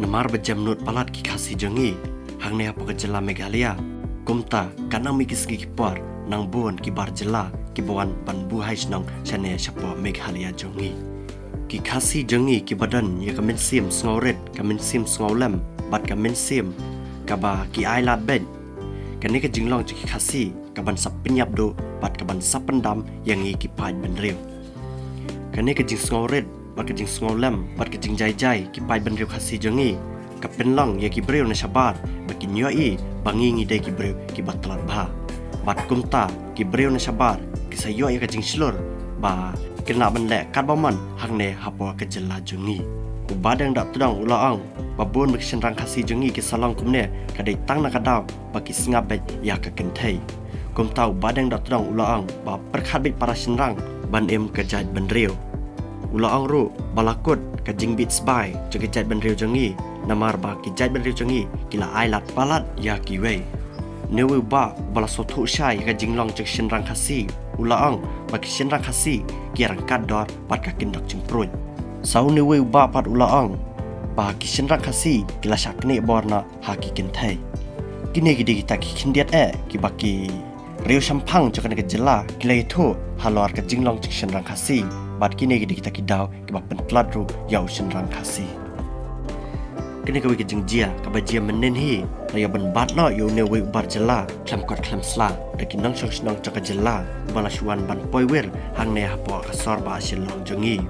Namar berjamnut palat ki khasi jangi hang ne apa kejela Meghalaya kumta kanang mikis ki par nang buan ki bar jela ki bawan ban bu hai nang chane chapa Meghalaya jangi ki khasi jangi ki badan ya kamen sim sngoret kamen sim sngolam bat kamen sim kaba ki ai lat ben kan ni ka jinglong ki khasi kaban sap penyap do bat kaban sap pendam yang ki pai ben rew kan ni ka jing sngoret bat ka jing sngolam bat ka jing jai ki pai ben rew khasi jangi ka penlang ya ki brew na shabat baki nyoi bangi ngi dai ki brew ki batlat ba bat kumta ki brew na shabat ki sayo ya ka jing slur ba kena benlek kat baman hang ne hapo ke jela jungi ku badang dak tudang ulaang babon baki senrang khasi jungi ki salong kumne kadai tang na kadau baki singabet ya ka kentai kum tau badang dak tudang ulaang ba perkhat bit para senrang ban em ke jait ben rew ulaang ru balakut ka jing bit sbai joge jait ben rew jungi namar ba ki jait ben rew jungi kila ai lat palat ya ki wei newe ba bala sotu shai ka jinglong jek senrang khasi ulaang baki senrang khasi ki rangkat dor pat ka kindak jengprun sau newe ba pat ulaang baki senrang khasi kila syakne borna haki kintai kini gidi kita ki kindiat ki baki rew sampang jokane ke jela kila itu halor ka jinglong jek senrang khasi bat kini gidi kita ki daw ki bak pentlat ru yau senrang khasi kini ka wiki jengjia ka bajia menen hi laya ban bat lo yo ne we bar jela klam kot klam sla de ki nang shong snong chaka jela bala shuan ban poiwer hang ne hapo ka sor ba shilong jengi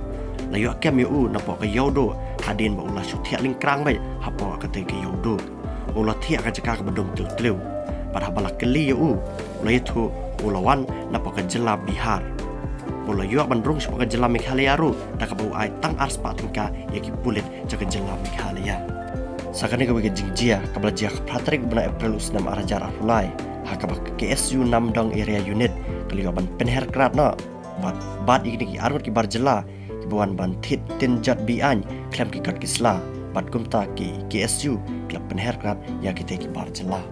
layo kem yo na po ka yodo hadin ba ulah shuthia ling krang bai hapo ka te ka yodo ulah thia ka jaka ka bedom tul tleu pada bala keli yo layo thu ulawan na po ka jela Bihar bola yo ban rung ka jela Meghalaya ru da ka bau ai tang ars pa tingka ya ki bulet jaka jela Meghalaya sakane ka wege jingjia ka belajar pratrik bena April usnam arajar afulai hakabak KSU 6 dong area unit kali ban penher krat no bat igni ki arut ki barjela ki bawan ban thit tin jat bi an klem ki kat kisla bat kumta ki KSU klap penher krat ya ki te ki barjela